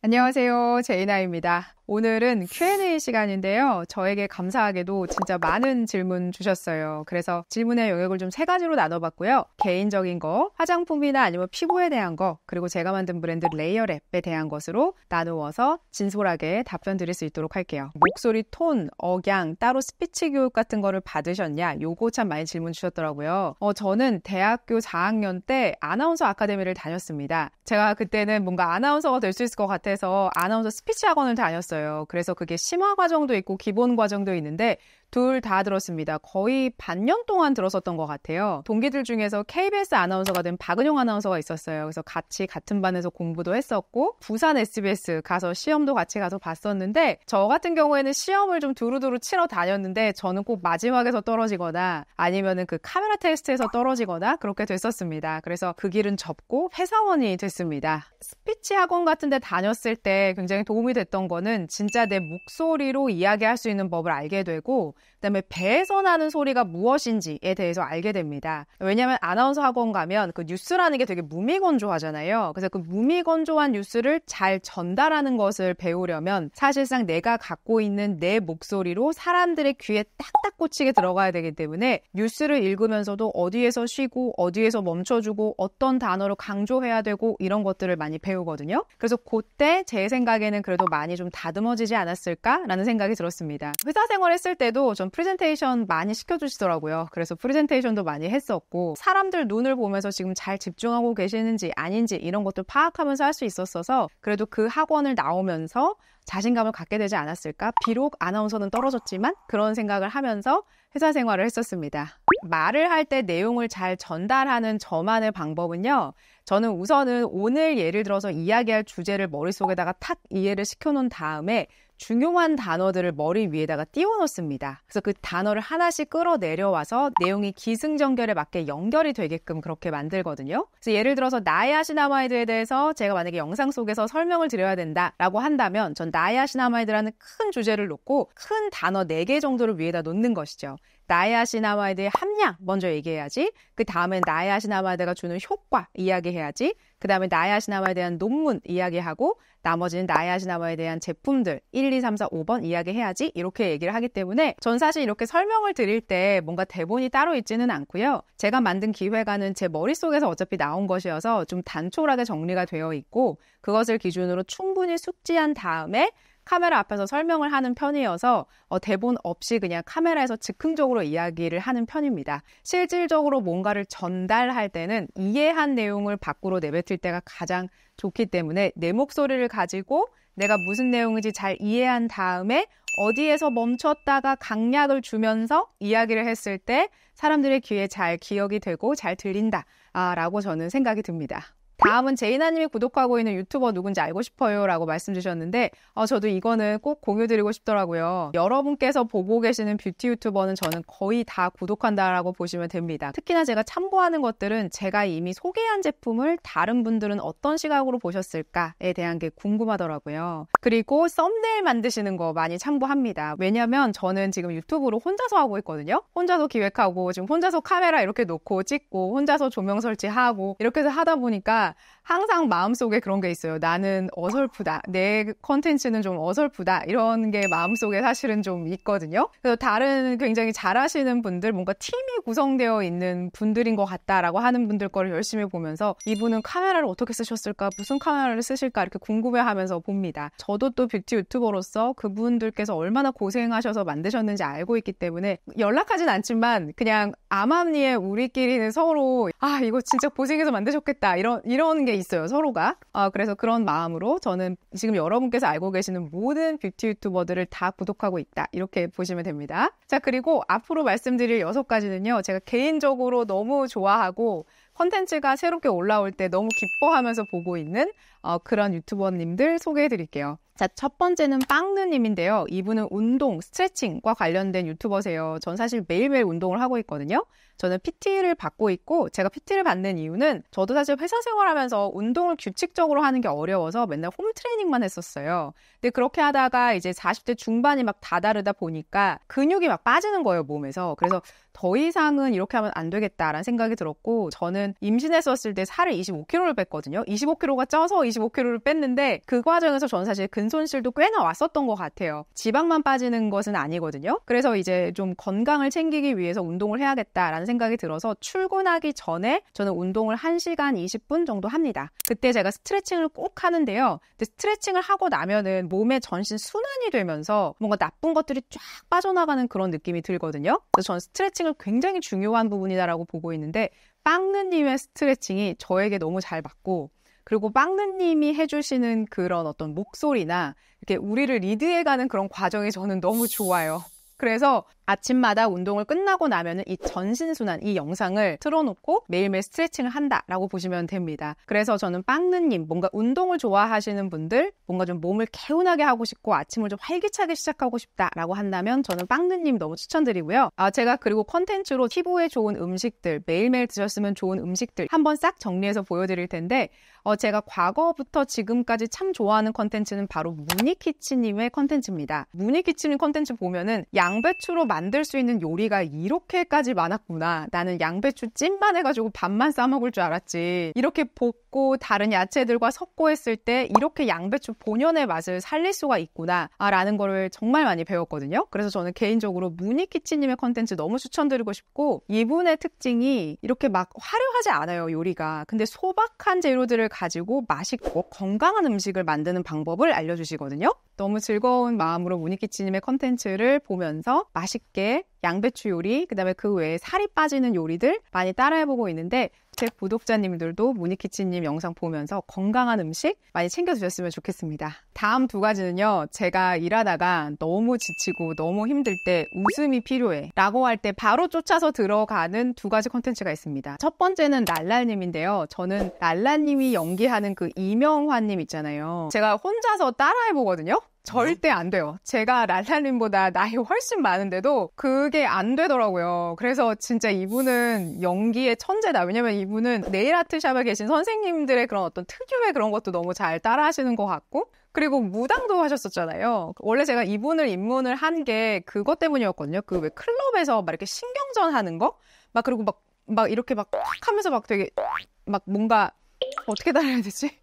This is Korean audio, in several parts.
안녕하세요. 제이나입니다. 오늘은 Q&A 시간인데요. 저에게 감사하게도 진짜 많은 질문 주셨어요. 그래서 질문의 영역을 좀 세 가지로 나눠봤고요. 개인적인 거, 화장품이나 아니면 피부에 대한 거, 그리고 제가 만든 브랜드 레이어랩에 대한 것으로 나누어서 진솔하게 답변 드릴 수 있도록 할게요. 목소리 톤, 억양, 따로 스피치 교육 같은 거를 받으셨냐? 요거 참 많이 질문 주셨더라고요. 저는 대학교 4학년 때 아나운서 아카데미를 다녔습니다. 제가 그때는 뭔가 아나운서가 될 수 있을 것 같아서 아나운서 스피치 학원을 다녔어요. 그래서 그게 심화 과정도 있고 기본 과정도 있는데 둘 다 들었습니다. 거의 반년 동안 들었었던 것 같아요. 동기들 중에서 KBS 아나운서가 된 박은영 아나운서가 있었어요. 그래서 같이 같은 반에서 공부도 했었고 부산 SBS 가서 시험도 같이 가서 봤었는데 저 같은 경우에는 시험을 좀 두루두루 치러 다녔는데 저는 꼭 마지막에서 떨어지거나 아니면은 그 카메라 테스트에서 떨어지거나 그렇게 됐었습니다. 그래서 그 길은 접고 회사원이 됐습니다. 스피치 학원 같은 데 다녔을 때 굉장히 도움이 됐던 거는 진짜 내 목소리로 이야기할 수 있는 법을 알게 되고 그다음에 배에서 나는 소리가 무엇인지에 대해서 알게 됩니다. 왜냐하면 아나운서 학원 가면 그 뉴스라는 게 되게 무미건조하잖아요. 그래서 그 무미건조한 뉴스를 잘 전달하는 것을 배우려면 사실상 내가 갖고 있는 내 목소리로 사람들의 귀에 딱딱 꽂히게 들어가야 되기 때문에 뉴스를 읽으면서도 어디에서 쉬고 어디에서 멈춰주고 어떤 단어를 강조해야 되고 이런 것들을 많이 배우거든요. 그래서 그때 제 생각에는 그래도 많이 좀 다듬어지지 않았을까라는 생각이 들었습니다. 회사 생활했을 때도 전 프레젠테이션 많이 시켜주시더라고요. 그래서 프레젠테이션도 많이 했었고 사람들 눈을 보면서 지금 잘 집중하고 계시는지 아닌지 이런 것도 파악하면서 할 수 있었어서 그래도 그 학원을 나오면서 자신감을 갖게 되지 않았을까? 비록 아나운서는 떨어졌지만 그런 생각을 하면서 회사 생활을 했었습니다. 말을 할 때 내용을 잘 전달하는 저만의 방법은요. 저는 우선은 오늘 예를 들어서 이야기할 주제를 머릿속에다가 탁 이해를 시켜놓은 다음에 중요한 단어들을 머리 위에다가 띄워놓습니다. 그래서 그 단어를 하나씩 끌어내려와서 내용이 기승전결에 맞게 연결이 되게끔 그렇게 만들거든요. 그래서 예를 들어서 나야시나마이드에 대해서 제가 만약에 영상 속에서 설명을 드려야 된다라고 한다면 전 나야시나마이드라는 큰 주제를 놓고 큰 단어 4개 정도를 위에다 놓는 것이죠. 나야시나마이드의 함량 먼저 얘기해야지. 그 다음에 나야시나마이드가 주는 효과 이야기해야지. 그 다음에 나야시나마에 대한 논문 이야기하고 나머지는 나야시나마에 대한 제품들 1, 2, 3, 4, 5번 이야기해야지 이렇게 얘기를 하기 때문에 전 사실 이렇게 설명을 드릴 때 뭔가 대본이 따로 있지는 않고요. 제가 만든 기획안은 제 머릿속에서 어차피 나온 것이어서 좀 단촐하게 정리가 되어 있고 그것을 기준으로 충분히 숙지한 다음에 카메라 앞에서 설명을 하는 편이어서 대본 없이 그냥 카메라에서 즉흥적으로 이야기를 하는 편입니다. 실질적으로 뭔가를 전달할 때는 이해한 내용을 밖으로 내뱉을 때가 가장 좋기 때문에 내 목소리를 가지고 내가 무슨 내용인지 잘 이해한 다음에 어디에서 멈췄다가 강약을 주면서 이야기를 했을 때 사람들의 귀에 잘 기억이 되고 잘 들린다 라고 저는 생각이 듭니다. 다음은 제이나님이 구독하고 있는 유튜버 누군지 알고 싶어요 라고 말씀 주셨는데 저도 이거는 꼭 공유드리고 싶더라고요. 여러분께서 보고 계시는 뷰티 유튜버는 저는 거의 다 구독한다라고 보시면 됩니다. 특히나 제가 참고하는 것들은 제가 이미 소개한 제품을 다른 분들은 어떤 시각으로 보셨을까에 대한 게 궁금하더라고요. 그리고 썸네일 만드시는 거 많이 참고합니다. 왜냐면 저는 지금 유튜브로 혼자서 하고 있거든요. 혼자서 기획하고 지금 혼자서 카메라 이렇게 놓고 찍고 혼자서 조명 설치하고 이렇게 해서 하다 보니까 항상 마음속에 그런 게 있어요. 나는 어설프다. 내 컨텐츠는 좀 어설프다. 이런 게 마음속에 사실은 좀 있거든요. 그래서 다른 굉장히 잘하시는 분들, 뭔가 팀이 구성되어 있는 분들인 것 같다라고 하는 분들 거를 열심히 보면서 이분은 카메라를 어떻게 쓰셨을까? 무슨 카메라를 쓰실까? 이렇게 궁금해하면서 봅니다. 저도 또 뷰티 유튜버로서 그분들께서 얼마나 고생하셔서 만드셨는지 알고 있기 때문에 연락하진 않지만 그냥 암암리에 우리끼리는 서로 이거 진짜 고생해서 만드셨겠다. 이런 게 있어요, 서로가. 그래서 그런 마음으로 저는 지금 여러분께서 알고 계시는 모든 뷰티 유튜버들을 다 구독하고 있다. 이렇게 보시면 됩니다. 자, 그리고 앞으로 말씀드릴 6가지는요. 제가 개인적으로 너무 좋아하고 컨텐츠가 새롭게 올라올 때 너무 기뻐하면서 보고 있는 그런 유튜버님들 소개해 드릴게요. 자, 첫 번째는 빵느님인데요. 이분은 운동, 스트레칭과 관련된 유튜버세요. 전 사실 매일매일 운동을 하고 있거든요. 저는 PT를 받고 있고 제가 PT를 받는 이유는 저도 사실 회사 생활하면서 운동을 규칙적으로 하는 게 어려워서 맨날 홈트레이닝만 했었어요. 근데 그렇게 하다가 이제 40대 중반이 막 다다르다 보니까 근육이 막 빠지는 거예요, 몸에서. 그래서 더 이상은 이렇게 하면 안 되겠다라는 생각이 들었고 저는 임신했었을 때 살을 25kg를 뺐거든요. 25kg가 쪄서 25kg를 뺐는데 그 과정에서 저는 사실 근손실도 꽤나 왔었던 것 같아요. 지방만 빠지는 것은 아니거든요. 그래서 이제 좀 건강을 챙기기 위해서 운동을 해야겠다라는 생각이 들어서 출근하기 전에 저는 운동을 1시간 20분 정도 합니다. 그때 제가 스트레칭을 꼭 하는데요. 근데 스트레칭을 하고 나면은 몸의 전신 순환이 되면서 뭔가 나쁜 것들이 쫙 빠져나가는 그런 느낌이 들거든요. 그래서 저는 스트레칭을 굉장히 중요한 부분이다라고 보고 있는데 빵느님의 스트레칭이 저에게 너무 잘 맞고 그리고 빵느님이 해주시는 그런 어떤 목소리나 이렇게 우리를 리드해가는 그런 과정이 저는 너무 좋아요. 그래서 아침마다 운동을 끝나고 나면은 이 전신순환, 이 영상을 틀어놓고 매일매일 스트레칭을 한다라고 보시면 됩니다. 그래서 저는 빵느님, 뭔가 운동을 좋아하시는 분들, 뭔가 좀 몸을 개운하게 하고 싶고 아침을 좀 활기차게 시작하고 싶다라고 한다면 저는 빵느님 너무 추천드리고요. 제가 그리고 컨텐츠로 피부에 좋은 음식들, 매일매일 드셨으면 좋은 음식들 한번 싹 정리해서 보여드릴 텐데 제가 과거부터 지금까지 참 좋아하는 컨텐츠는 바로 무니키치님의 컨텐츠입니다. 무니키치님 컨텐츠 보면은 양배추로 만들 수 있는 요리가 이렇게까지 많았구나. 나는 양배추 찜만 해가지고 밥만 싸먹을 줄 알았지. 이렇게 볶고 다른 야채들과 섞고 했을 때 이렇게 양배추 본연의 맛을 살릴 수가 있구나 라는 거를 정말 많이 배웠거든요. 그래서 저는 개인적으로 무니키치님의 컨텐츠 너무 추천드리고 싶고 이분의 특징이 이렇게 막 화려하지 않아요, 요리가. 근데 소박한 재료들을 가지고 맛있고 건강한 음식을 만드는 방법을 알려주시거든요. 너무 즐거운 마음으로 무니키치님의 컨텐츠를 보면서 맛있게 양배추 요리, 그 다음에 그 외에 살이 빠지는 요리들 많이 따라해보고 있는데 제 구독자님들도 무니키치님 영상 보면서 건강한 음식 많이 챙겨 드셨으면 좋겠습니다. 다음 2가지는요. 제가 일하다가 너무 지치고 너무 힘들 때 웃음이 필요해 라고 할 때 바로 쫓아서 들어가는 2가지 컨텐츠가 있습니다. 첫 번째는 랄랄님인데요. 저는 랄랄님이 연기하는 그 이명환님 있잖아요. 제가 혼자서 따라해보거든요. 절대 안 돼요. 제가 랄랄님보다 나이 훨씬 많은데도 그게 안 되더라고요. 그래서 진짜 이분은 연기의 천재다. 왜냐면 이분은 네일 아트샵에 계신 선생님들의 그런 어떤 특유의 그런 것도 너무 잘 따라 하시는 것 같고 그리고 무당도 하셨었잖아요. 원래 제가 이분을 입문을 한 게 그것 때문이었거든요. 그 왜 클럽에서 막 이렇게 신경전 하는 거? 막 그리고 막 이렇게 막 하면서 막 되게 막 뭔가 어떻게 따라해야 되지?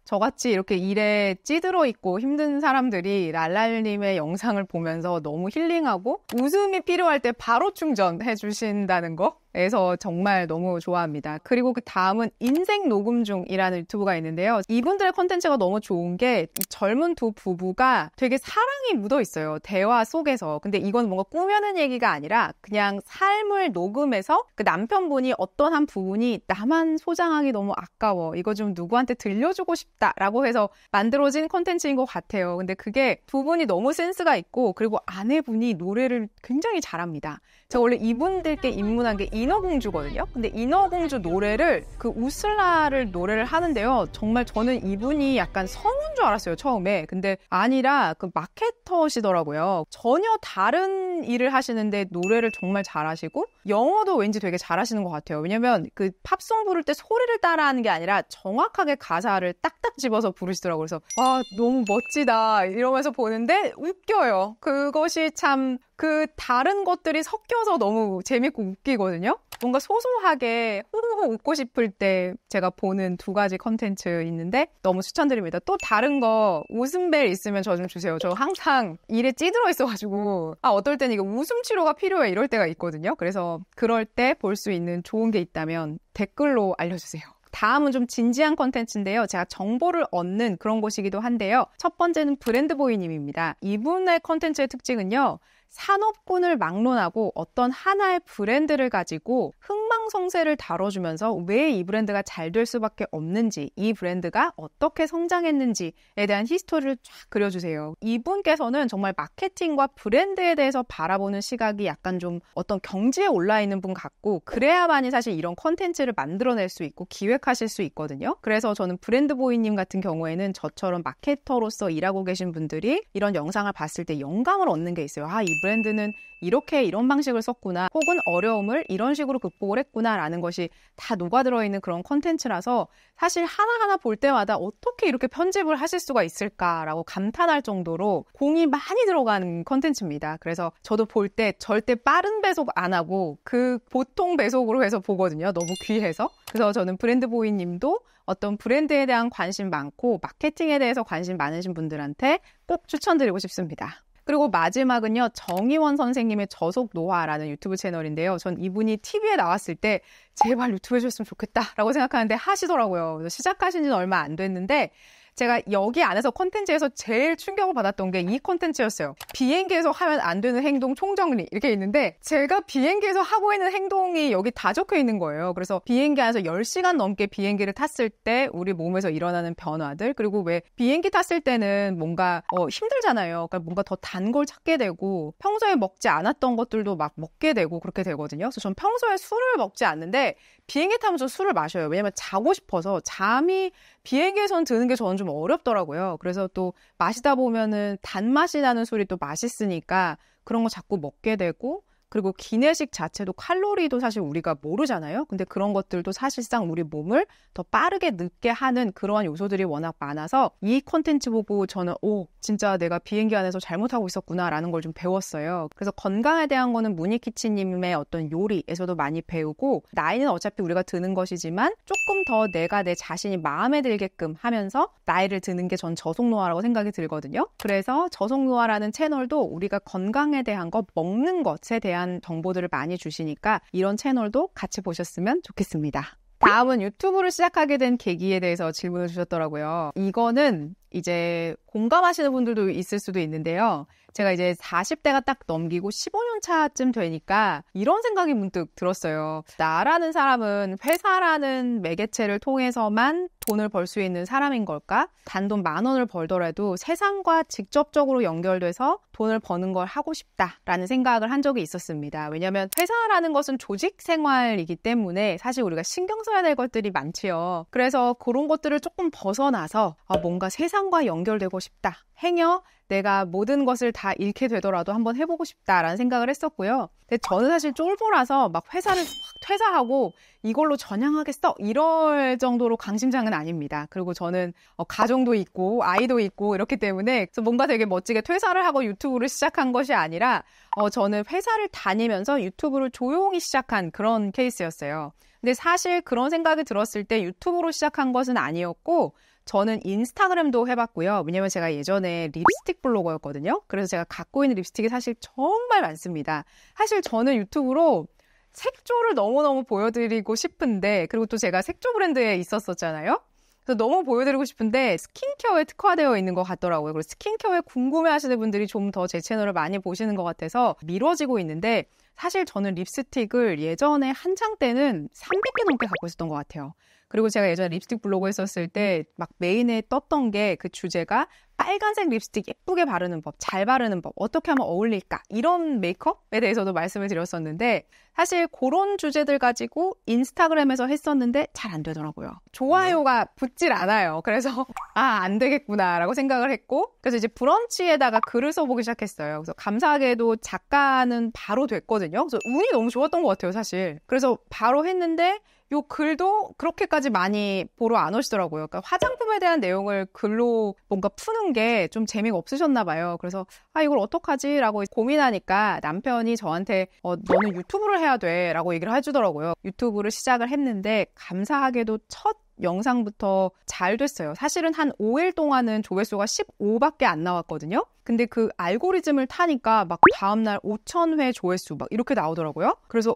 저같이 이렇게 일에 찌들어 있고 힘든 사람들이 랄랄님의 영상을 보면서 너무 힐링하고 웃음이 필요할 때 바로 충전해 주신다는 거에서 정말 너무 좋아합니다. 그리고 그 다음은 인생 녹음 중이라는 유튜브가 있는데요. 이분들의 컨텐츠가 너무 좋은 게 이 젊은 2 부부가 되게 사랑이 묻어 있어요. 대화 속에서. 근데 이건 뭔가 꾸며낸 얘기가 아니라 그냥 삶을 녹음해서 그 남편분이 어떤 한 부분이 나만 소장하기 너무 아까워. 이거 좀 누구한테 들려주고 싶다. 라고 해서 만들어진 컨텐츠인 것 같아요. 근데 그게 2분이 너무 센스가 있고 그리고 아내분이 노래를 굉장히 잘합니다. 제가 원래 이분들께 입문한 게 인어공주거든요. 근데 인어공주 노래를 그 우슬라를 노래를 하는데요. 정말 저는 이분이 약간 성우인 줄 알았어요, 처음에. 근데 아니라 그 마케터시더라고요. 전혀 다른 일을 하시는데 노래를 정말 잘하시고 영어도 왠지 되게 잘하시는 것 같아요. 왜냐면 그 팝송 부를 때 소리를 따라하는 게 아니라 정확하게 가사를 딱딱 집어서 부르시더라고요. 그래서 와, 너무 멋지다 이러면서 보는데 웃겨요. 그것이 참 그 다른 것들이 섞여서 너무 재밌고 웃기거든요. 뭔가 소소하게 후루룩 웃고 싶을 때 제가 보는 2가지 컨텐츠 있는데 너무 추천드립니다. 또 다른 거 웃음벨 있으면 저 좀 주세요. 저 항상 일에 찌들어 있어가지고 어떨 땐 이거 웃음 치료가 필요해 이럴 때가 있거든요. 그래서 그럴 때 볼 수 있는 좋은 게 있다면 댓글로 알려주세요. 다음은 좀 진지한 컨텐츠인데요. 제가 정보를 얻는 그런 곳이기도 한데요. 첫 번째는 브랜드보이님입니다. 이분의 컨텐츠의 특징은요. 산업군을 막론하고 어떤 하나의 브랜드를 가지고 흥망성쇠를 다뤄주면서 왜 이 브랜드가 잘 될 수밖에 없는지, 이 브랜드가 어떻게 성장했는지에 대한 히스토리를 쫙 그려주세요. 이분께서는 정말 마케팅과 브랜드에 대해서 바라보는 시각이 약간 좀 어떤 경지에 올라 있는 분 같고 그래야만이 사실 이런 컨텐츠를 만들어낼 수 있고 기획하실 수 있거든요. 그래서 저는 브랜드보이님 같은 경우에는 저처럼 마케터로서 일하고 계신 분들이 이런 영상을 봤을 때 영감을 얻는 게 있어요. 이 브랜드는 이렇게 이런 방식을 썼구나, 혹은 어려움을 이런 식으로 극복을 했구나라는 것이 다 녹아들어 있는 그런 콘텐츠라서 사실 하나하나 볼 때마다 어떻게 이렇게 편집을 하실 수가 있을까라고 감탄할 정도로 공이 많이 들어간 콘텐츠입니다. 그래서 저도 볼 때 절대 빠른 배속 안 하고 그 보통 배속으로 해서 보거든요. 너무 귀해서. 그래서 저는 브랜드보이 님도 어떤 브랜드에 대한 관심 많고 마케팅에 대해서 관심 많으신 분들한테 꼭 추천드리고 싶습니다. 그리고 마지막은요, 정의원 선생님의 저속 노화라는 유튜브 채널인데요. 전 이분이 TV에 나왔을 때 제발 유튜브 해줬으면 좋겠다라고 생각하는데 하시더라고요. 그래서 시작하신 지는 얼마 안 됐는데 제가 여기 안에서 콘텐츠에서 제일 충격을 받았던 게 이 콘텐츠였어요. 비행기에서 하면 안 되는 행동 총정리 이렇게 있는데 제가 비행기에서 하고 있는 행동이 여기 다 적혀 있는 거예요. 그래서 비행기 안에서 10시간 넘게 비행기를 탔을 때 우리 몸에서 일어나는 변화들, 그리고 왜 비행기 탔을 때는 뭔가 힘들잖아요. 그러니까 뭔가 더 단 걸 찾게 되고 평소에 먹지 않았던 것들도 막 먹게 되고 그렇게 되거든요. 그래서 전 평소에 술을 먹지 않는데 비행기 타면서 술을 마셔요. 왜냐면 자고 싶어서. 잠이 비행기에선 드는 게 저는 좀 어렵더라고요. 그래서 또 마시다 보면은 단맛이 나는 술이 또 맛있으니까 그런 거 자꾸 먹게 되고, 그리고 기내식 자체도 칼로리도 사실 우리가 모르잖아요. 근데 그런 것들도 사실상 우리 몸을 더 빠르게 늙게 하는 그러한 요소들이 워낙 많아서 이 콘텐츠 보고 저는 진짜 내가 비행기 안에서 잘못하고 있었구나 라는 걸 좀 배웠어요. 그래서 건강에 대한 거는 무니키치님의 어떤 요리에서도 많이 배우고, 나이는 어차피 우리가 드는 것이지만 조금 더 내가 내 자신이 마음에 들게끔 하면서 나이를 드는 게 전 저속노화라고 생각이 들거든요. 그래서 저속노화라는 채널도 우리가 건강에 대한 거, 먹는 것에 대한 정보들을 많이 주시니까 이런 채널도 같이 보셨으면 좋겠습니다. 다음은 유튜브를 시작하게 된 계기에 대해서 질문을 주셨더라고요. 이거는 이제 공감하시는 분들도 있을 수도 있는데요. 제가 이제 40대가 딱 넘기고 15년 차쯤 되니까 이런 생각이 문득 들었어요. 나라는 사람은 회사라는 매개체를 통해서만 돈을 벌 수 있는 사람인 걸까? 단돈 10,000원을 벌더라도 세상과 직접적으로 연결돼서 돈을 버는 걸 하고 싶다라는 생각을 한 적이 있었습니다. 왜냐하면 회사라는 것은 조직 생활이기 때문에 사실 우리가 신경 써야 될 것들이 많지요. 그래서 그런 것들을 조금 벗어나서 뭔가 세상과 연결되고 싶다. 행여 내가 모든 것을 다 잃게 되더라도 한번 해보고 싶다라는 생각을 했었고요. 근데 저는 사실 쫄보라서 막 회사를 확 퇴사하고 이걸로 전향하겠어 이럴 정도로 강심장은 아닙니다. 그리고 저는 가정도 있고 아이도 있고 이렇기 때문에 그래서 뭔가 되게 멋지게 퇴사를 하고 유튜브를 시작한 것이 아니라 저는 회사를 다니면서 유튜브를 조용히 시작한 그런 케이스였어요. 근데 사실 그런 생각이 들었을 때 유튜브로 시작한 것은 아니었고, 저는 인스타그램도 해봤고요. 왜냐면 제가 예전에 립스틱 블로거였거든요. 그래서 제가 갖고 있는 립스틱이 사실 정말 많습니다. 사실 저는 유튜브로 색조를 너무너무 보여드리고 싶은데, 그리고 또 제가 색조 브랜드에 있었었잖아요. 그래서 너무 보여드리고 싶은데 스킨케어에 특화되어 있는 것 같더라고요. 그래서 스킨케어에 궁금해하시는 분들이 좀 더 제 채널을 많이 보시는 것 같아서 미뤄지고 있는데, 사실 저는 립스틱을 예전에 한창 때는 300개 넘게 갖고 있었던 것 같아요. 그리고 제가 예전에 립스틱 블로그 했었을 때 막 메인에 떴던 게 그 주제가 빨간색 립스틱 예쁘게 바르는 법, 잘 바르는 법, 어떻게 하면 어울릴까, 이런 메이크업에 대해서도 말씀을 드렸었는데, 사실 그런 주제들 가지고 인스타그램에서 했었는데 잘 안 되더라고요. 좋아요가 붙질 않아요. 그래서 안 되겠구나 라고 생각을 했고, 그래서 이제 브런치에다가 글을 써보기 시작했어요. 그래서 감사하게도 작가는 바로 됐거든요. 그래서 운이 너무 좋았던 것 같아요, 사실. 그래서 바로 했는데 요 글도 그렇게까지 많이 보러 안 오시더라고요. 그러니까 화장품에 대한 내용을 글로 뭔가 푸는 게 좀 재미가 없으셨나 봐요. 그래서 이걸 어떡하지? 라고 고민하니까 남편이 저한테 너는 유튜브를 해야 돼 라고 얘기를 해주더라고요. 유튜브를 시작을 했는데 감사하게도 첫 영상부터 잘 됐어요. 사실은 한 5일 동안은 조회수가 15밖에 안 나왔거든요. 근데 그 알고리즘을 타니까 막 다음날 5,000회 조회수 막 이렇게 나오더라고요. 그래서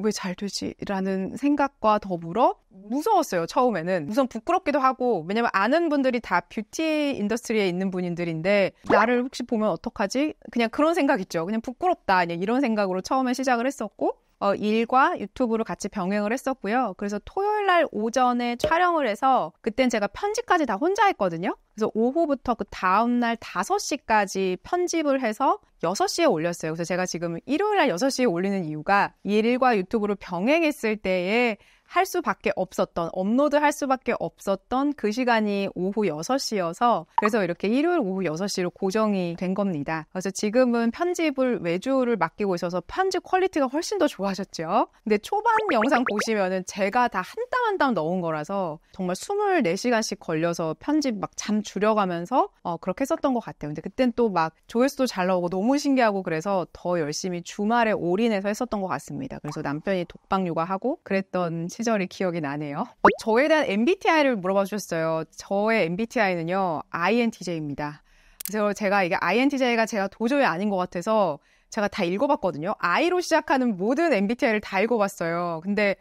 왜 잘 되지? 라는 생각과 더불어 무서웠어요, 처음에는. 우선 부끄럽기도 하고, 왜냐면 아는 분들이 다 뷰티 인더스트리에 있는 분들인데 나를 혹시 보면 어떡하지? 그냥 그런 생각 있죠. 그냥 부끄럽다, 그냥 이런 생각으로 처음에 시작을 했었고, 일과 유튜브를 같이 병행을 했었고요. 그래서 토요일 날 오전에 촬영을 해서 그땐 제가 편집까지 다 혼자 했거든요. 그래서 오후부터 그 다음날 5시까지 편집을 해서 6시에 올렸어요. 그래서 제가 지금 일요일 날 6시에 올리는 이유가 일과 유튜브를 병행했을 때에 할 수밖에 없었던, 업로드 할 수밖에 없었던 그 시간이 오후 6시여서 그래서 이렇게 일요일 오후 6시로 고정이 된 겁니다. 그래서 지금은 편집을 외주를 맡기고 있어서 편집 퀄리티가 훨씬 더 좋아졌죠. 근데 초반 영상 보시면은 제가 다 한 땀 한 땀 넣은 거라서 정말 24시간씩 걸려서 편집 막 잠 줄여가면서 그렇게 했었던 것 같아요. 근데 그땐 또 막 조회수도 잘 나오고 너무 신기하고 그래서 더 열심히 주말에 올인해서 했었던 것 같습니다. 그래서 남편이 독박 육아하고 그랬던 시절이 기억이 나네요. 저에 대한 MBTI를 물어봐 주셨어요. 저의 MBTI는요, INTJ입니다. 그래서 제가 이게 INTJ가 제가 도저히 아닌 것 같아서 제가 다 읽어봤거든요. I로 시작하는 모든 MBTI를 다 읽어봤어요. 근데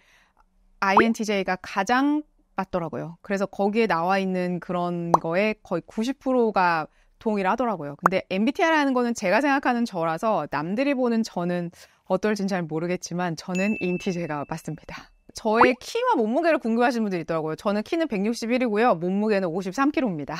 INTJ가 가장 맞더라고요. 그래서 거기에 나와 있는 그런 거에 거의 90%가 동일하더라고요. 근데 MBTI라는 거는 제가 생각하는 저라서 남들이 보는 저는 어떨진 잘 모르겠지만 저는 INTJ가 맞습니다. 저의 키와 몸무게를 궁금해하시는 분들이 있더라고요. 저는 키는 161이고요. 몸무게는 53kg입니다.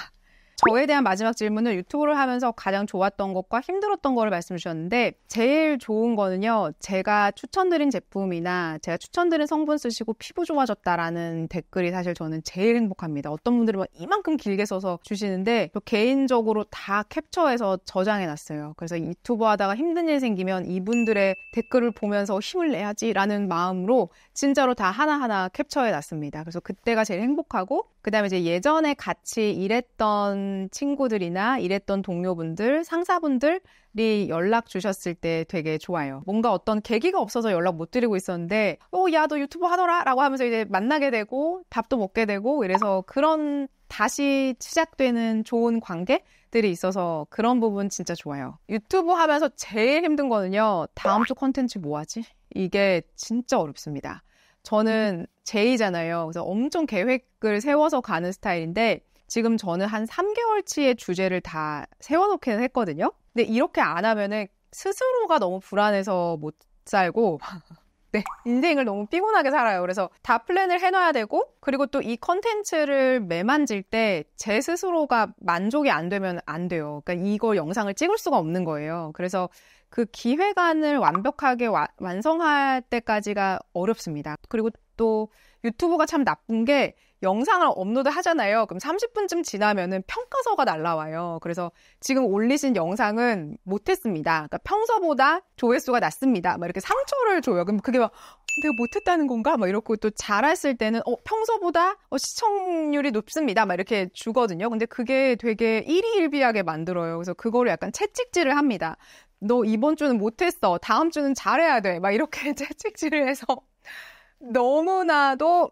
저에 대한 마지막 질문은 유튜브를 하면서 가장 좋았던 것과 힘들었던 거를 말씀 주셨는데 제일 좋은 거는요. 제가 추천드린 제품이나 제가 추천드린 성분 쓰시고 피부 좋아졌다라는 댓글이 사실 저는 제일 행복합니다. 어떤 분들은 막 이만큼 길게 써서 주시는데 저 개인적으로 다 캡처해서 저장해놨어요. 그래서 유튜브 하다가 힘든 일 생기면 이분들의 댓글을 보면서 힘을 내야지라는 마음으로 진짜로 다 하나하나 캡처해놨습니다. 그래서 그때가 제일 행복하고 그 다음에 이제 예전에 같이 일했던 친구들이나 일했던 동료분들, 상사분들이 연락 주셨을 때 되게 좋아요. 뭔가 어떤 계기가 없어서 연락 못 드리고 있었는데 야, 너 유튜브 하더라? 라고 하면서 이제 만나게 되고 밥도 먹게 되고 이래서 그런 다시 시작되는 좋은 관계들이 있어서 그런 부분 진짜 좋아요. 유튜브 하면서 제일 힘든 거는요. 다음 주 콘텐츠 뭐 하지? 이게 진짜 어렵습니다. 저는 제이잖아요. 그래서 엄청 계획을 세워서 가는 스타일인데 지금 저는 한 3개월치의 주제를 다 세워놓기는 했거든요. 근데 이렇게 안 하면은 스스로가 너무 불안해서 못 살고 네, 인생을 너무 피곤하게 살아요. 그래서 다 플랜을 해놔야 되고 그리고 또 이 컨텐츠를 매만질 때 제 스스로가 만족이 안 되면 안 돼요. 그러니까 이거 영상을 찍을 수가 없는 거예요. 그래서 그 기획안을 완벽하게 완성할 때까지가 어렵습니다. 그리고 또 유튜브가 참 나쁜 게 영상을 업로드 하잖아요. 그럼 30분쯤 지나면은 평가서가 날라와요. 그래서 지금 올리신 영상은 못했습니다. 그러니까 평소보다 조회수가 낮습니다. 막 이렇게 상처를 줘요. 그럼 그게 막 내가 못했다는 건가? 막 이렇고 또 잘했을 때는 평소보다 시청률이 높습니다. 막 이렇게 주거든요. 근데 그게 되게 일희일비하게 만들어요. 그래서 그거를 약간 채찍질을 합니다. 너 이번 주는 못했어. 다음 주는 잘해야 돼. 막 이렇게 채찍질을 해서 너무나도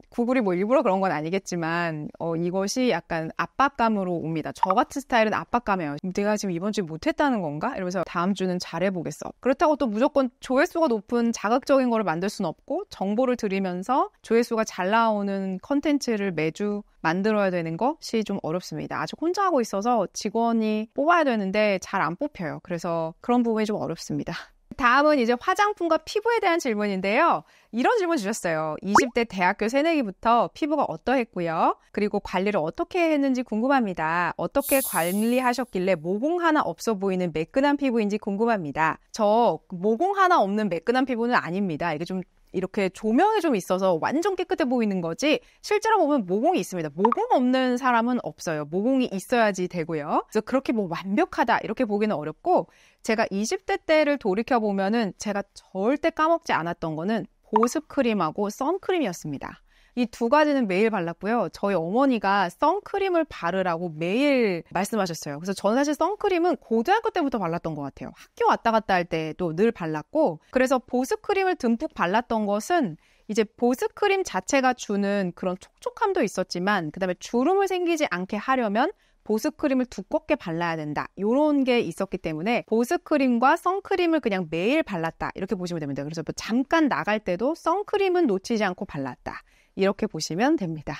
구글이 뭐 일부러 그런 건 아니겠지만 이것이 약간 압박감으로 옵니다. 저 같은 스타일은 압박감이에요. 내가 지금 이번 주에 못했다는 건가? 이러면서 다음 주는 잘해보겠어. 그렇다고 또 무조건 조회수가 높은 자극적인 거를 만들 수는 없고 정보를 드리면서 조회수가 잘 나오는 컨텐츠를 매주 만들어야 되는 것이 좀 어렵습니다. 아직 혼자 하고 있어서 직원이 뽑아야 되는데 잘 안 뽑혀요. 그래서 그런 부분이 좀 어렵습니다. 다음은 이제 화장품과 피부에 대한 질문인데요. 이런 질문 주셨어요. 20대 대학교 새내기부터 피부가 어떠했고요. 그리고 관리를 어떻게 했는지 궁금합니다. 어떻게 관리하셨길래 모공 하나 없어 보이는 매끈한 피부인지 궁금합니다. 저 모공 하나 없는 매끈한 피부는 아닙니다. 이게 좀 이렇게 조명이 좀 있어서 완전 깨끗해 보이는 거지 실제로 보면 모공이 있습니다. 모공 없는 사람은 없어요. 모공이 있어야지 되고요. 그래서 그렇게 뭐 완벽하다 이렇게 보기는 어렵고 제가 20대 때를 돌이켜보면은 제가 절대 까먹지 않았던 거는 보습크림하고 선크림이었습니다. 이 두 가지는 매일 발랐고요. 저희 어머니가 선크림을 바르라고 매일 말씀하셨어요. 그래서 저는 사실 선크림은 고등학교 때부터 발랐던 것 같아요. 학교 왔다 갔다 할 때도 늘 발랐고 그래서 보습크림을 듬뿍 발랐던 것은 이제 보습크림 자체가 주는 그런 촉촉함도 있었지만 그다음에 주름을 생기지 않게 하려면 보습크림을 두껍게 발라야 된다. 이런 게 있었기 때문에 보습크림과 선크림을 그냥 매일 발랐다. 이렇게 보시면 됩니다. 그래서 뭐 잠깐 나갈 때도 선크림은 놓치지 않고 발랐다. 이렇게 보시면 됩니다.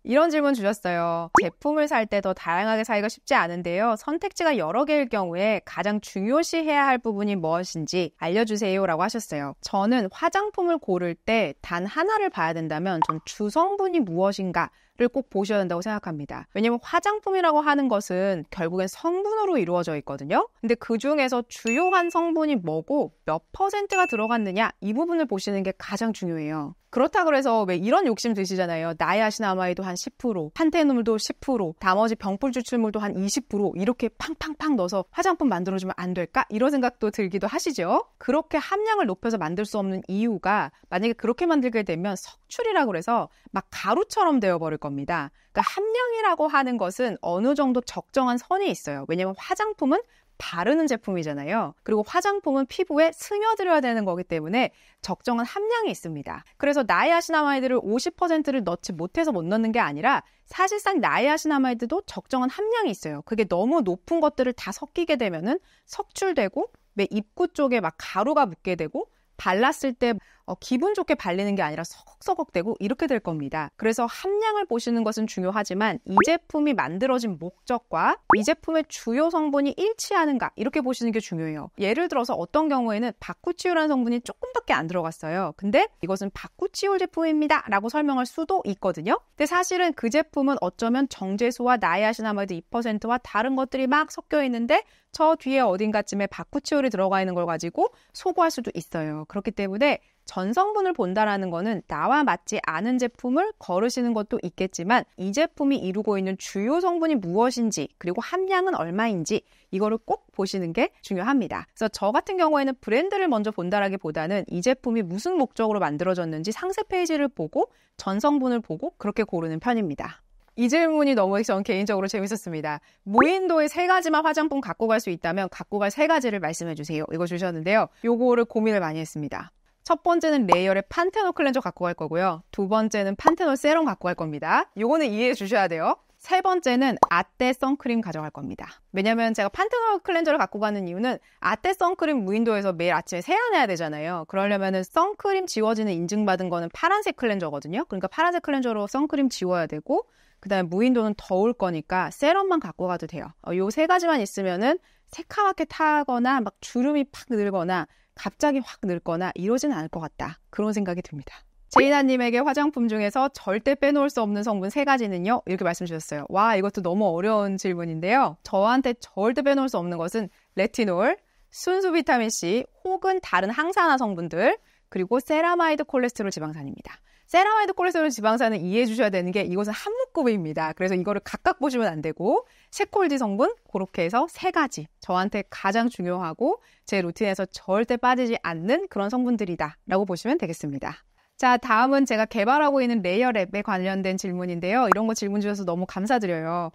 이런 질문 주셨어요. 제품을 살 때 더 다양하게 사기가 쉽지 않은데요. 선택지가 여러 개일 경우에 가장 중요시해야 할 부분이 무엇인지 알려주세요 라고 하셨어요. 저는 화장품을 고를 때 단 하나를 봐야 된다면 전 주성분이 무엇인가 꼭 보셔야 된다고 생각합니다. 왜냐면 화장품이라고 하는 것은 결국엔 성분으로 이루어져 있거든요. 근데 그 중에서 주요한 성분이 뭐고 몇 퍼센트가 들어갔느냐 이 부분을 보시는 게 가장 중요해요. 그렇다 그래서 왜 이런 욕심 드시잖아요. 나이아신아마이드 한 10%, 판테놀도 10%, 나머지 병풀 추출물도 한 20% 이렇게 팡팡팡 넣어서 화장품 만들어주면 안 될까? 이런 생각도 들기도 하시죠? 그렇게 함량을 높여서 만들 수 없는 이유가 만약에 그렇게 만들게 되면 석출이라고 그래서 막 가루처럼 되어버릴 겁니다. 그러니까 함량이라고 하는 것은 어느 정도 적정한 선이 있어요. 왜냐면 화장품은 바르는 제품이잖아요. 그리고 화장품은 피부에 스며들어야 되는 거기 때문에 적정한 함량이 있습니다. 그래서 나이아신아마이드를 50%를 넣지 못해서 못 넣는 게 아니라 사실상 나이아신아마이드도 적정한 함량이 있어요. 그게 너무 높은 것들을 다 섞이게 되면은 석출되고 매 입구 쪽에 막 가루가 묻게 되고 발랐을 때 기분 좋게 발리는 게 아니라 서걱서걱대고 이렇게 될 겁니다. 그래서 함량을 보시는 것은 중요하지만 이 제품이 만들어진 목적과 이 제품의 주요 성분이 일치하는가 이렇게 보시는 게 중요해요. 예를 들어서 어떤 경우에는 바쿠치올이라는 성분이 조금밖에 안 들어갔어요. 근데 이것은 바쿠치올 제품입니다 라고 설명할 수도 있거든요. 근데 사실은 그 제품은 어쩌면 정제수와 나이아신아마이드 2%와 다른 것들이 막 섞여 있는데 저 뒤에 어딘가쯤에 바쿠치올이 들어가 있는 걸 가지고 소구할 수도 있어요. 그렇기 때문에 전성분을 본다라는 거는 나와 맞지 않은 제품을 거르시는 것도 있겠지만 이 제품이 이루고 있는 주요 성분이 무엇인지 그리고 함량은 얼마인지 이거를 꼭 보시는 게 중요합니다. 그래서 저 같은 경우에는 브랜드를 먼저 본다라기보다는 이 제품이 무슨 목적으로 만들어졌는지 상세 페이지를 보고 전성분을 보고 그렇게 고르는 편입니다. 이 질문이 너무 전 개인적으로 재밌었습니다. 무인도에 3가지만 화장품 갖고 갈 수 있다면 갖고 갈 3가지를 말씀해 주세요. 이거 주셨는데요. 요거를 고민을 많이 했습니다. 첫 번째는 레이얼의 판테놀 클렌저 갖고 갈 거고요. 두 번째는 판테놀 세럼 갖고 갈 겁니다. 요거는 이해해 주셔야 돼요. 세 번째는 아떼 선크림 가져갈 겁니다. 왜냐면 제가 판테놀 클렌저를 갖고 가는 이유는 아떼 선크림 무인도에서 매일 아침에 세안해야 되잖아요. 그러려면은 선크림 지워지는 인증받은 거는 파란색 클렌저거든요. 그러니까 파란색 클렌저로 선크림 지워야 되고 그 다음에 무인도는 더울 거니까 세럼만 갖고 가도 돼요. 요 3가지만 있으면은 새카맣게 타거나 막 주름이 팍 늘거나 갑자기 확 늘거나 이러진 않을 것 같다. 그런 생각이 듭니다. 제이나님에게 화장품 중에서 절대 빼놓을 수 없는 성분 3가지는요? 이렇게 말씀 주셨어요. 와, 이것도 너무 어려운 질문인데요. 저한테 절대 빼놓을 수 없는 것은 레티놀, 순수 비타민C 혹은 다른 항산화 성분들 그리고 세라마이드 콜레스테롤 지방산입니다. 세라마이드 콜레스테롤 지방산은 이해해 주셔야 되는 게 이것은 한 묶음입니다. 그래서 이거를 각각 보시면 안 되고 셰콜디 성분 그렇게 해서 3가지 저한테 가장 중요하고 제 루틴에서 절대 빠지지 않는 그런 성분들이다 라고 보시면 되겠습니다. 자, 다음은 제가 개발하고 있는 레이어랩에 관련된 질문인데요. 이런 거 질문 주셔서 너무 감사드려요.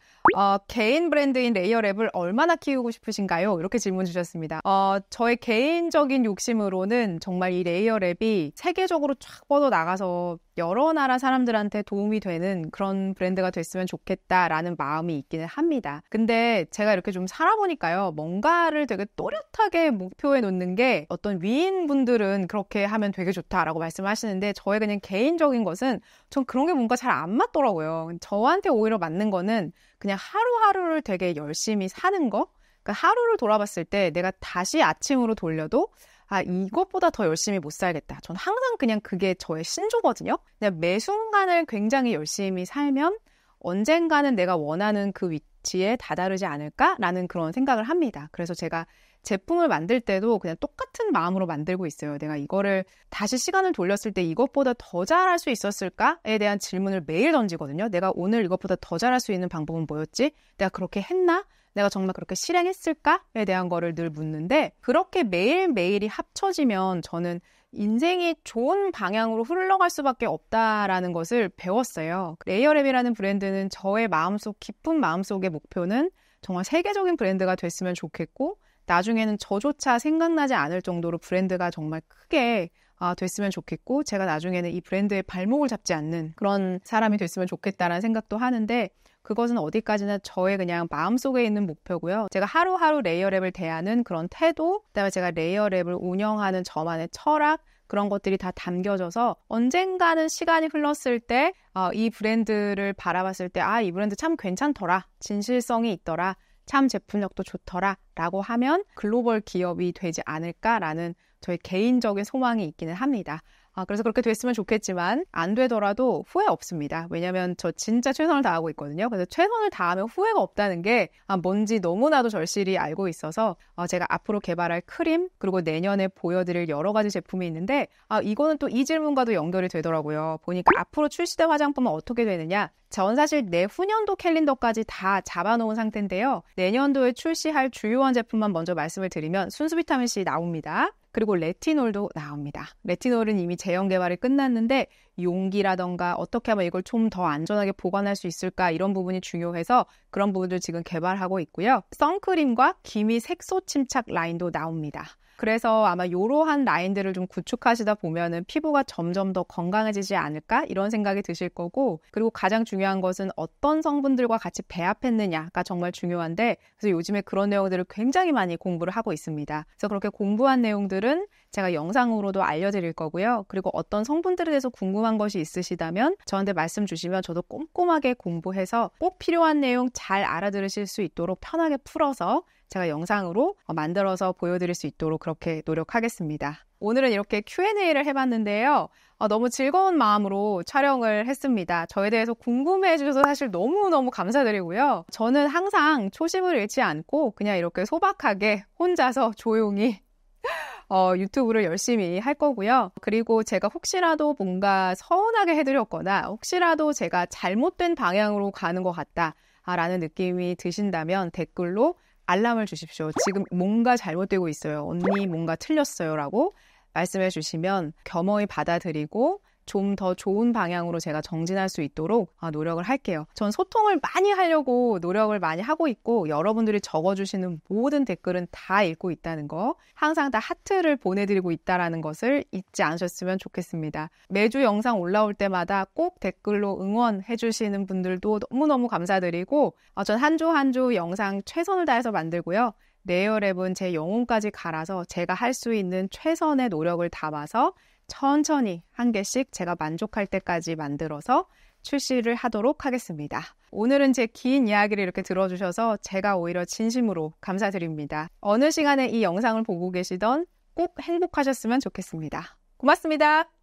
개인 브랜드인 레이어랩을 얼마나 키우고 싶으신가요? 이렇게 질문 주셨습니다. 저의 개인적인 욕심으로는 정말 이 레이어랩이 세계적으로 쫙 뻗어나가서 여러 나라 사람들한테 도움이 되는 그런 브랜드가 됐으면 좋겠다라는 마음이 있기는 합니다. 근데 제가 이렇게 좀 살아보니까요. 뭔가를 되게 또렷하게 목표에 놓는 게 어떤 위인분들은 그렇게 하면 되게 좋다라고 말씀하시는데 저의 그냥 개인적인 것은 전 그런 게 뭔가 잘 안 맞더라고요. 저한테 오히려 맞는 거는 그냥 하루하루를 되게 열심히 사는 거? 그러니까 하루를 돌아봤을 때 내가 다시 아침으로 돌려도 이것보다 더 열심히 못 살겠다. 전 항상 그냥 그게 저의 신조거든요. 그냥 매 순간을 굉장히 열심히 살면 언젠가는 내가 원하는 그 위치에 다다르지 않을까라는 그런 생각을 합니다. 그래서 제가 제품을 만들 때도 그냥 똑같은 마음으로 만들고 있어요. 내가 이거를 다시 시간을 돌렸을 때 이것보다 더 잘할 수 있었을까에 대한 질문을 매일 던지거든요. 내가 오늘 이것보다 더 잘할 수 있는 방법은 뭐였지? 내가 그렇게 했나? 내가 정말 그렇게 실행했을까에 대한 거를 늘 묻는데 그렇게 매일매일이 합쳐지면 저는 인생이 좋은 방향으로 흘러갈 수밖에 없다라는 것을 배웠어요. 레이어랩이라는 브랜드는 저의 마음속 깊은 마음속의 목표는 정말 세계적인 브랜드가 됐으면 좋겠고 나중에는 저조차 생각나지 않을 정도로 브랜드가 정말 크게 됐으면 좋겠고 제가 나중에는 이 브랜드의 발목을 잡지 않는 그런 사람이 됐으면 좋겠다라는 생각도 하는데 그것은 어디까지나 저의 그냥 마음속에 있는 목표고요. 제가 하루하루 레이어랩을 대하는 그런 태도, 그다음에 제가 레이어랩을 운영하는 저만의 철학 그런 것들이 다 담겨져서 언젠가는 시간이 흘렀을 때 이 브랜드를 바라봤을 때 이 브랜드 참 괜찮더라, 진실성이 있더라, 참 제품력도 좋더라 라고 하면 글로벌 기업이 되지 않을까라는 저의 개인적인 소망이 있기는 합니다. 그래서 그렇게 됐으면 좋겠지만 안 되더라도 후회 없습니다. 왜냐면 저 진짜 최선을 다하고 있거든요. 그래서 최선을 다하면 후회가 없다는 게 뭔지 너무나도 절실히 알고 있어서 제가 앞으로 개발할 크림 그리고 내년에 보여드릴 여러 가지 제품이 있는데 이거는 또 이 질문과도 연결이 되더라고요. 보니까 앞으로 출시될 화장품은 어떻게 되느냐? 전 사실 내후년도 캘린더까지 다 잡아놓은 상태인데요. 내년도에 출시할 주요한 제품만 먼저 말씀을 드리면 순수 비타민C 나옵니다. 그리고 레티놀도 나옵니다. 레티놀은 이미 제형 개발이 끝났는데 용기라던가 어떻게 하면 이걸 좀 더 안전하게 보관할 수 있을까 이런 부분이 중요해서 그런 부분들 지금 개발하고 있고요. 선크림과 기미 색소 침착 라인도 나옵니다. 그래서 아마 이러한 라인들을 좀 구축하시다 보면은 피부가 점점 더 건강해지지 않을까 이런 생각이 드실 거고 그리고 가장 중요한 것은 어떤 성분들과 같이 배합했느냐가 정말 중요한데 그래서 요즘에 그런 내용들을 굉장히 많이 공부를 하고 있습니다. 그래서 그렇게 공부한 내용들은 제가 영상으로도 알려드릴 거고요. 그리고 어떤 성분들에 대해서 궁금한 것이 있으시다면 저한테 말씀 주시면 저도 꼼꼼하게 공부해서 꼭 필요한 내용 잘 알아들으실 수 있도록 편하게 풀어서 제가 영상으로 만들어서 보여드릴 수 있도록 그렇게 노력하겠습니다. 오늘은 이렇게 Q&A를 해봤는데요. 너무 즐거운 마음으로 촬영을 했습니다. 저에 대해서 궁금해 주셔서 사실 너무너무 감사드리고요. 저는 항상 초심을 잃지 않고 그냥 이렇게 소박하게 혼자서 조용히 유튜브를 열심히 할 거고요. 그리고 제가 혹시라도 뭔가 서운하게 해드렸거나 혹시라도 제가 잘못된 방향으로 가는 것 같다 라는 느낌이 드신다면 댓글로 알람을 주십시오. 지금 뭔가 잘못되고 있어요. 언니 뭔가 틀렸어요 라고 말씀해 주시면 겸허히 받아들이고 좀 더 좋은 방향으로 제가 정진할 수 있도록 노력을 할게요. 전 소통을 많이 하려고 노력을 많이 하고 있고 여러분들이 적어주시는 모든 댓글은 다 읽고 있다는 거 항상 다 하트를 보내드리고 있다는 것을 잊지 않으셨으면 좋겠습니다. 매주 영상 올라올 때마다 꼭 댓글로 응원해 주시는 분들도 너무너무 감사드리고 전 한 주 한 주 영상 최선을 다해서 만들고요. 네이어랩은 제 영혼까지 갈아서 제가 할 수 있는 최선의 노력을 담아서 천천히 한 개씩 제가 만족할 때까지 만들어서 출시를 하도록 하겠습니다. 오늘은 제 긴 이야기를 이렇게 들어주셔서 제가 오히려 진심으로 감사드립니다. 어느 시간에 이 영상을 보고 계시던 꼭 행복하셨으면 좋겠습니다. 고맙습니다.